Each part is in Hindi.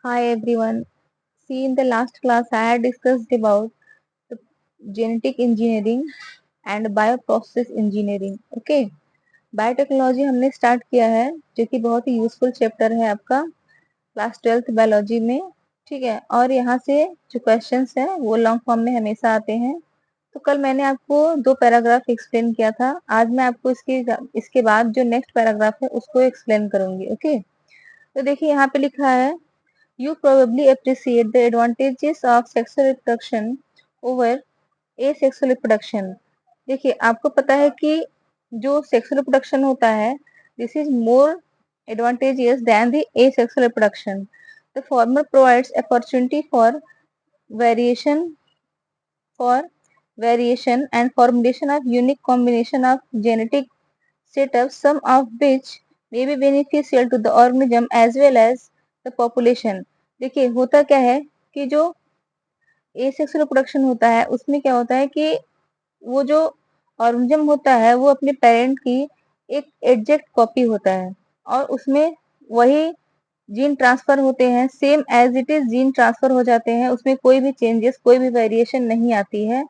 Hi everyone. See, in the last class, I had discussed about the genetic engineering and bioprocess engineering. Okay, biotechnology हमने स्टार्ट किया है, जो कि बहुत ही यूजफुल चैप्टर है आपका क्लास 12th बायोलॉजी में. ठीक है, और यहाँ से जो क्वेश्चंस है वो लॉन्ग फॉर्म में हमेशा आते हैं. तो कल मैंने आपको 2 पैराग्राफ एक्सप्लेन किया था. आज मैं आपको इसके बाद जो नेक्स्ट पैराग्राफ है उसको एक्सप्लेन करूंगी. ओके, तो देखिए यहाँ पे लिखा है, you probably appreciate the advantages of sexual reproduction over asexual reproduction. देखिए, आपको पता है कि जो सेक्सुअल रिप्रोडक्शन होता है, this is more advantageous than the asexual reproduction. The former provides opportunity variation for variation and formulation of unique combination of genetic setups, some of which may be beneficial to the organism as well as the population. देखिए, होता क्या है कि जो एसेक्सुअल रिप्रोडक्शन होता है उसमें क्या होता है कि वो जो ऑर्गेनिज्म होता है वो अपने पेरेंट की एक एग्जैक्ट कॉपी होता है, और उसमें वही जीन ट्रांसफर होते हैं, same as it is gene transfer हो जाते हैं, उसमें कोई भी चेंजेस, कोई भी वेरिएशन नहीं आती है.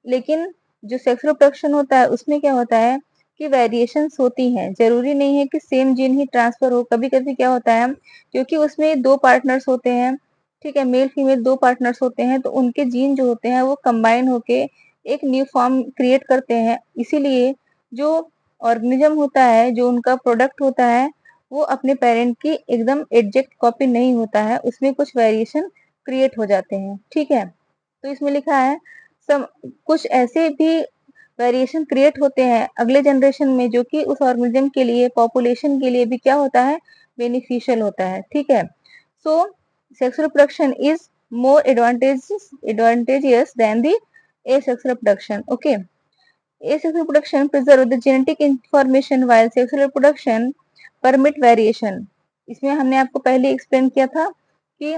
लेकिन जो सेक्सुअल रिप्रोडक्शन होता है उसमें क्या होता है कि वेरिएशंस होती हैं. जरूरी नहीं है कि सेम जीन ही ट्रांसफर हो. कभी कभी क्या होता है, क्योंकि उसमें 2 पार्टनर्स होते हैं, ठीक है, मेल फीमेल 2 पार्टनर्स होते हैं, तो उनके जीन जो होते हैं वो कंबाइन होके एक न्यू फॉर्म क्रिएट करते हैं. इसीलिए जो ऑर्गेनिज्म होता है, जो उनका प्रोडक्ट होता है, वो अपने पेरेंट की एकदम एग्जैक्ट कॉपी नहीं होता है, उसमें कुछ वेरिएशन क्रिएट हो जाते हैं. ठीक है, तो इसमें लिखा है सम कुछ ऐसे भी वेरिएशन क्रिएट होते हैं अगले जनरेशन में, जो कि उस ऑर्गेनिज्म के लिए, पॉपुलेशन के लिए भी क्या होता है, बेनिफिशियल होता है. ठीक है, so sexual reproduction is more advantageous than the asexual reproduction. Okay, asexual reproduction preserve the genetic information while sexual reproduction permit variation. इसमें हमने आपको पहले एक्सप्लेन किया था कि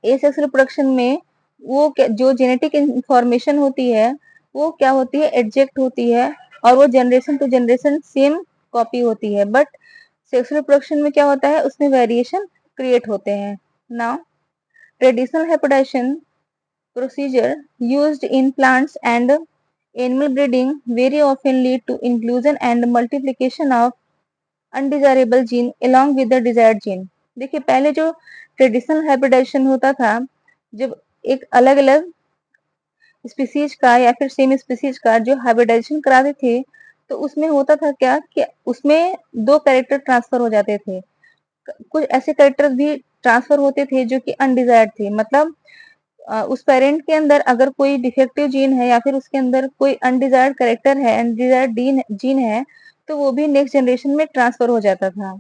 एसेक्सुअल रिप्रोडक्शन में जो जेनेटिक इंफॉर्मेशन होती है वो क्या होती है, एडजेक्ट होती है, और वो generation to generation same copy होती है. बट सेक्सुअल रिप्रोडक्शन में क्या होता है, उसमें वेरिएशन क्रिएट होते हैं. Now, traditional haploidization procedure used in plants and animal breeding very often lead to inclusion and multiplication of undesirable gene along with the desired gene. देखिए, पहले जो ट्रेडिशनल हाइब्रिडाइजेशन होता था, जब एक अलग अलग स्पीसीज का या फिर सेम स्पीसीज का जो हाइब्रिडाइजेशन कराते थे, तो उसमें होता था क्या कि उसमें 2 कैरेक्टर ट्रांसफर हो जाते थे. कुछ ऐसे कैरेक्टर भी ट्रांसफर होते थे जो कि अनडिजायर्ड थे. मतलब उस पेरेंट के अंदर अगर कोई डिफेक्टिव जीन है या फिर उसके अंदर कोई अनडिजायर्ड कैरेक्टर है, अनडिजायर्ड जीन है, तो वो भी नेक्स्ट जनरेशन में ट्रांसफर हो जाता था.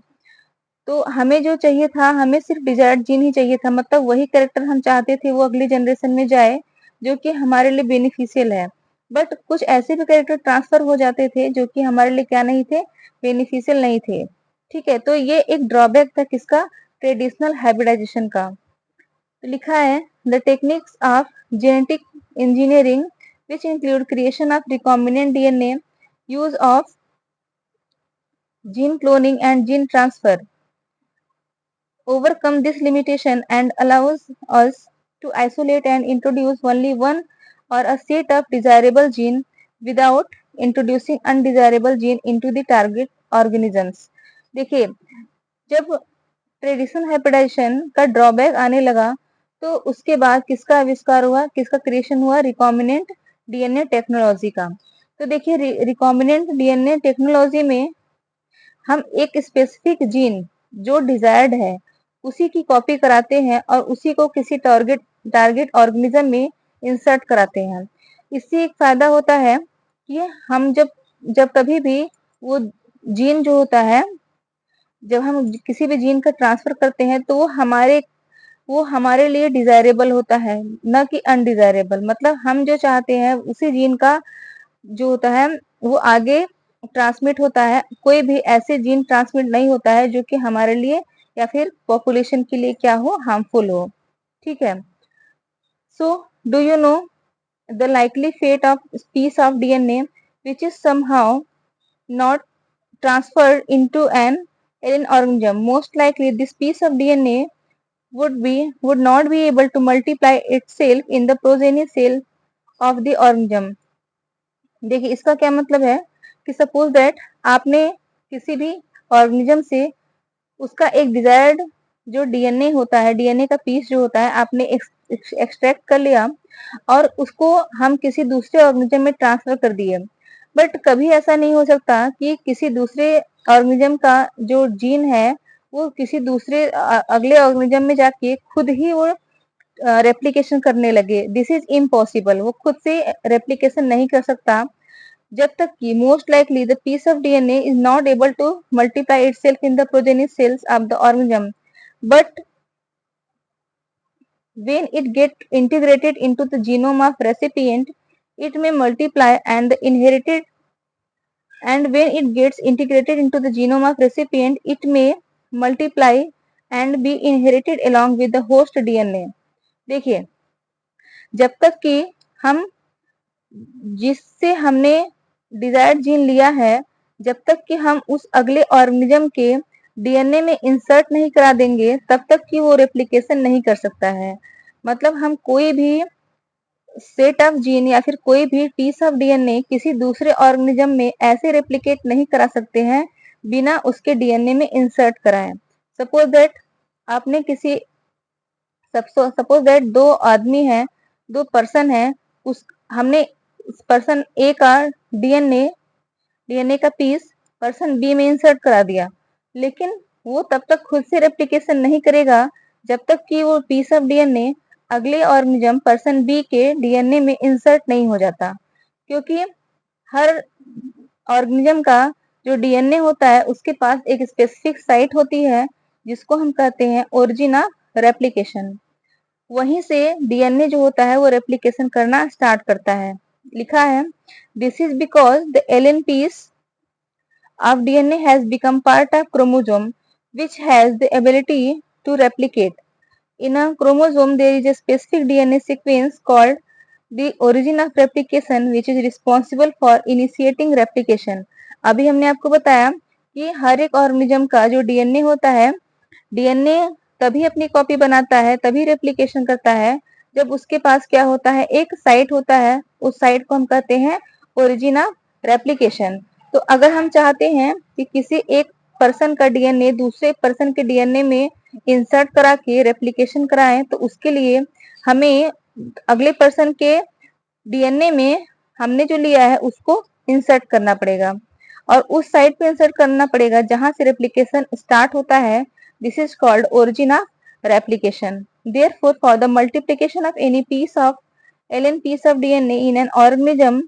तो हमें जो चाहिए था, हमें सिर्फ डिजायर्ड जीन ही चाहिए था, मतलब वही कैरेक्टर हम चाहते थे वो अगली जनरेशन में जाए, जो कि हमारे लिए बेनिफिशियल है. बट कुछ ऐसे भी कैरेक्टर ट्रांसफर हो जाते थे जो कि हमारे लिए क्या नहीं थे, बेनिफिशियल नहीं थे. ठीक है, तो ये एक ड्रॉबैक था किसका, ट्रेडिशनल हाइब्रिडाइजेशन का. तो लिखा है, the techniques of genetic engineering which include creation of recombinant DNA, use of gene cloning and gene transfer overcome this limitation and allows us to isolate and introduce only one or a set of desirable gene without introducing undesirable gene into the target organisms. देखिए, जब ट्रेडिशनल हाइब्रिडाइजेशन का ड्रॉबैक आने लगा, तो उसके बाद किसका आविष्कार हुआ, किसका क्रिएशन हुआ, रिकॉम्बिनेंट डीएनए टेक्नोलॉजी का. तो देखिए, रिकॉम्बिनेंट डीएनए टेक्नोलॉजी में हम एक स्पेसिफिक जीन जो डिजायर्ड है उसी की कॉपी कराते हैं और उसी को किसी टारगेट टारगेट ऑर्गेनिज्म में इंसर्ट कराते हैं. इससे एक फायदा होता है कि हम जब जब कभी भी वो जीन जो होता है, जब हम किसी भी जीन का ट्रांसफर करते हैं, तो वो हमारे लिए डिजायरेबल होता है, न कि अनडिजायरेबल. मतलब हम जो चाहते हैं उसी जीन का जो होता है वो आगे ट्रांसमिट होता है. कोई भी ऐसे जीन ट्रांसमिट नहीं होता है जो कि हमारे लिए या फिर पॉपुलेशन के लिए क्या हो, हार्मफुल हो. ठीक है, so do you know the likely fate of piece of DNA which is somehow not transferred into an alien organism. Most likely, this piece of DNA would not be able to multiply itself in the progeny cell of the organism. देखिए इसका क्या मतलब है कि सपोज दैट आपने किसी भी ऑर्गेनिज्म से उसका एक डिजायर्ड जो डीएनए होता है, डीएनए का पीस जो होता है आपने एक्सट्रैक्ट कर लिया और उसको हम किसी दूसरे ऑर्गेनिज्म में ट्रांसफर कर दिए। बट कभी ऐसा नहीं हो सकता कि किसी दूसरे ऑर्गेनिज्म का जो जीन है वो किसी दूसरे अगले ऑर्गेनिज्म में जाके खुद ही वो रेप्लिकेशन करने लगे। दिस इज इम्पॉसिबल, वो खुद से रेप्लिकेशन नहीं कर सकता जब तक कि most likely the piece of DNA is not able to multiply itself in the progeny cells of the organism, but when it get integrated into the genome of recipient, it may multiply and the inherited and when it gets integrated into the genome of recipient, it may multiply and be inherited along with the host DNA. देखिए जब तक कि हम जिससे हमने डिजायर्ड जीन लिया है, जब तक कि हम उस अगले ऑर्गेनिज्म के डीएनए में इंसर्ट नहीं करा देंगे तब तक कि वो रेप्लिकेशन नहीं कर सकता है। मतलब हम कोई भी सेट ऑफ जीन या फिर कोई भी पीस ऑफ डीएनए किसी दूसरे ऑर्गेनिज्म में ऐसे रेप्लिकेट नहीं करा सकते हैं बिना उसके डीएनए में इंसर्ट कराए। सपोज दैट आपने किसी सपोज दैट दो आदमी हैं, दो पर्सन है, उस हमने पर्सन ए का डीएनए का पीस पर्सन बी में इंसर्ट करा दिया, लेकिन वो तब तक खुद से रेप्लिकेशन नहीं करेगा जब तक कि वो पीस ऑफ डीएनए अगले ऑर्गेनिज्म पर्सन बी के डीएनए में इंसर्ट नहीं हो जाता, क्योंकि हर ऑर्गेनिज्म का जो डीएनए होता है उसके पास एक स्पेसिफिक साइट होती है जिसको हम कहते हैं ओरिजिन ऑफ रेप्लिकेशन। वहीं से डीएनए जो होता है वो रेप्लिकेशन करना स्टार्ट करता है। लिखा है this is because the alien piece of DNA has become part of chromosome which has the ability to replicate. In a chromosome there is a specific DNA sequence called the origin of replication which is responsible for initiating replication. अभी हमने आपको बताया कि हर एक ऑर्गेनिज्म का जो डीएनए होता है, डीएनए तभी अपनी कॉपी बनाता है, तभी रेप्लिकेशन करता है जब उसके पास क्या होता है, एक साइट होता है, उस साइट को हम कहते हैं ओरिजिन ऑफ रेप्लिकेशन। तो अगर हम चाहते हैं कि किसी एक पर्सन का डीएनए दूसरे पर्सन के डीएनए में इंसर्ट करा के रेप्लिकेशन कराएं तो उसके लिए हमें अगले पर्सन के डीएनए में हमने जो लिया है उसको इंसर्ट करना पड़ेगा और उस साइट पे इंसर्ट करना पड़ेगा जहां से रेप्लिकेशन स्टार्ट होता है। This is called origin of replication. Therefore, for the multiplication of any alien piece of DNA in an organism,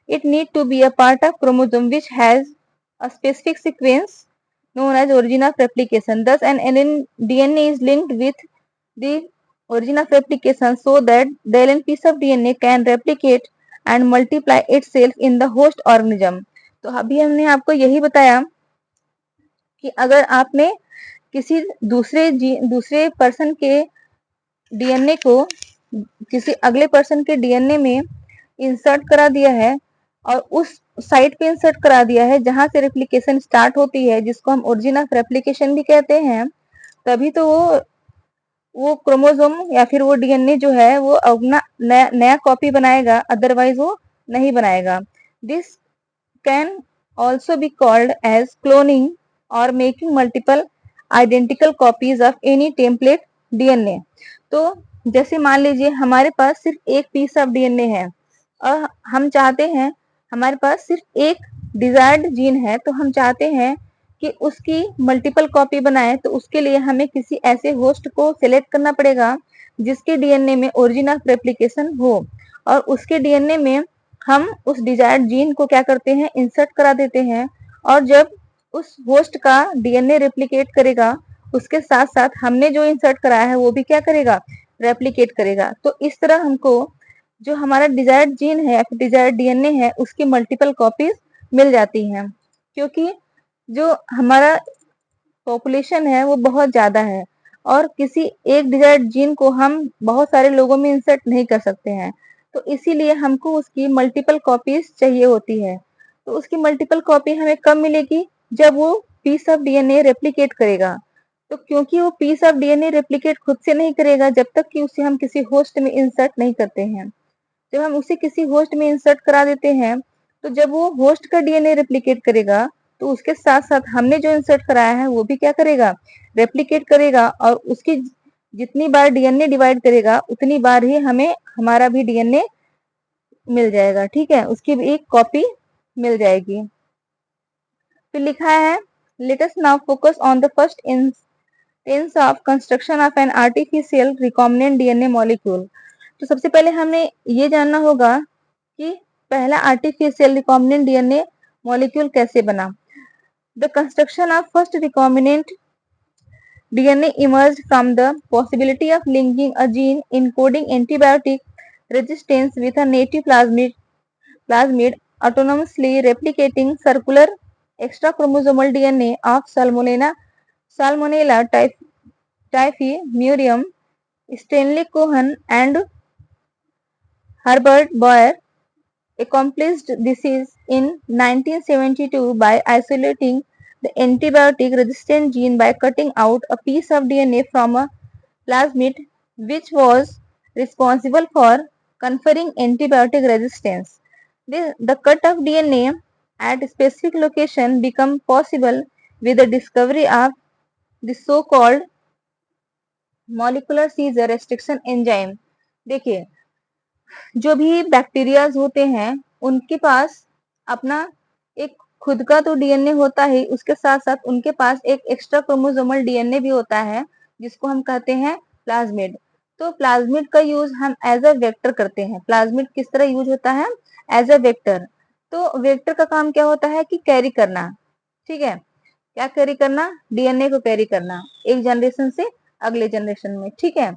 it need to be a part of chromosome which has a specific sequence known as origin of replication. Thus, an alien DNA is linked with the origin of replication so that the alien piece of DNA can replicate and multiply itself in the host organism. तो अभी हमने आपको यही बताया कि अगर आपने किसी दूसरे पर्सन के डीएनए को किसी अगले पर्सन के डीएनए में इंसर्ट करा दिया है और उस साइट पे इंसर्ट करा दिया है जहां से रेप्लिकेशन स्टार्ट होती है, जिसको हम ओरिजिन ऑफ रेप्लिकेशन भी कहते हैं, तभी तो वो क्रोमोसोम या फिर वो डीएनए जो है वो अपना नया कॉपी बनाएगा, अदरवाइज वो नहीं बनाएगा। This can also be called as cloning और making multiple identical copies of any template DNA. तो जैसे मान लीजिए हमारे पास सिर्फ एक पीस ऑफ डीएनए है और हम चाहते हैं, हमारे पास सिर्फ एक डिजायर्ड जीन है, तो हम चाहते हैं कि उसकी मल्टीपल कॉपी बनाए, तो उसके लिए हमें किसी ऐसे होस्ट को सिलेक्ट करना पड़ेगा जिसके डीएनए में ओरिजिन ऑफ रेप्लिकेशन हो और उसके डीएनए में हम उस डिजायर्ड जीन को क्या करते हैं, इंसर्ट करा देते हैं और जब उस होस्ट का डीएनए रेप्लिकेट करेगा उसके साथ साथ हमने जो इंसर्ट कराया है वो भी क्या करेगा, रेप्लिकेट करेगा। तो इस तरह हमको जो हमारा डिजायर्ड जीन है या फिर डिजायर्ड डीएनए है उसकी मल्टीपल कॉपीज मिल जाती हैं, क्योंकि जो हमारा पॉपुलेशन है वो बहुत ज्यादा है और किसी एक डिजायर्ड जीन को हम बहुत सारे लोगों में इंसर्ट नहीं कर सकते हैं, तो इसीलिए हमको उसकी मल्टीपल कॉपीज चाहिए होती है। तो उसकी मल्टीपल कॉपी हमें कब मिलेगी, जब वो पीस ऑफ डीएनए रेप्लिकेट करेगा। तो क्योंकि वो पीस ऑफ डीएनए रेप्लिकेट खुद से नहीं करेगा जब तक कि उसे हम किसी होस्ट में इंसर्ट नहीं करते हैं। जब हम उसे किसी होस्ट में इंसर्ट करा देते हैं, तो जब वो होस्ट का डीएनए रेप्लिकेट करेगा, तो उसके साथ-साथ हमने जो इंसर्ट कराया है वो भी क्या करेगा? रेप्लिकेट करेगा और उसकी जितनी बार डीएनए डिवाइड करेगा, उतनी बार ही हमें हमारा भी डीएनए मिल जाएगा, ठीक है? उसकी भी एक कॉपी मिल जाएगी। फिर लिखा है, let us now focus on the first instance of construction of an artificial recombinant DNA molecule. तो सबसे पहले हमें ये जानना होगा कि पहला आर्टिफिशियल रिकॉम्बिनेंट डीएनए मॉलिक्यूल कैसे बना। The construction of first recombinant DNA emerged from the possibility of linking a gene encoding antibiotic resistance with a native plasmid autonomously replicating circular extrachromosomal DNA of Salmonella typhimurium. Stanley Cohen and Herbert Boyer accomplished this in 1972 by isolating the antibiotic-resistant gene by cutting out a piece of DNA from a plasmid which was responsible for conferring antibiotic resistance. The cut of DNA at a specific location became possible with the discovery of the so-called molecular seizure restriction enzyme. देखिए, जो भी बैक्टीरियाज होते हैं उनके पास अपना एक खुद का तो डीएनए होता है, उसके साथ साथ उनके पास एक एक्स्ट्रा क्रोमोसोमल डीएनए भी होता है जिसको हम कहते हैं प्लाज्मिड। तो प्लाज्मिड का यूज हम एज अ वेक्टर करते हैं। प्लाज्मिड किस तरह यूज होता है? As a vector. तो वेक्टर का काम क्या होता है कि कैरी करना, ठीक है? क्या कैरी करना? डीएनए को कैरी करना एक जनरेशन से अगले जनरेशन में, ठीक है?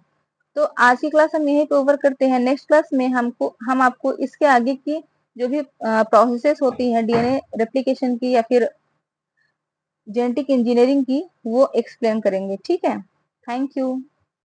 तो आज की क्लास हम यहीं पे ओवर करते हैं। नेक्स्ट क्लास में हम आपको इसके आगे की जो भी प्रोसेसेस होती हैं डीएनए रेप्लिकेशन की या फिर जेनेटिक इंजीनियरिंग की, वो एक्सप्लेन करेंगे, ठीक है? Thank you.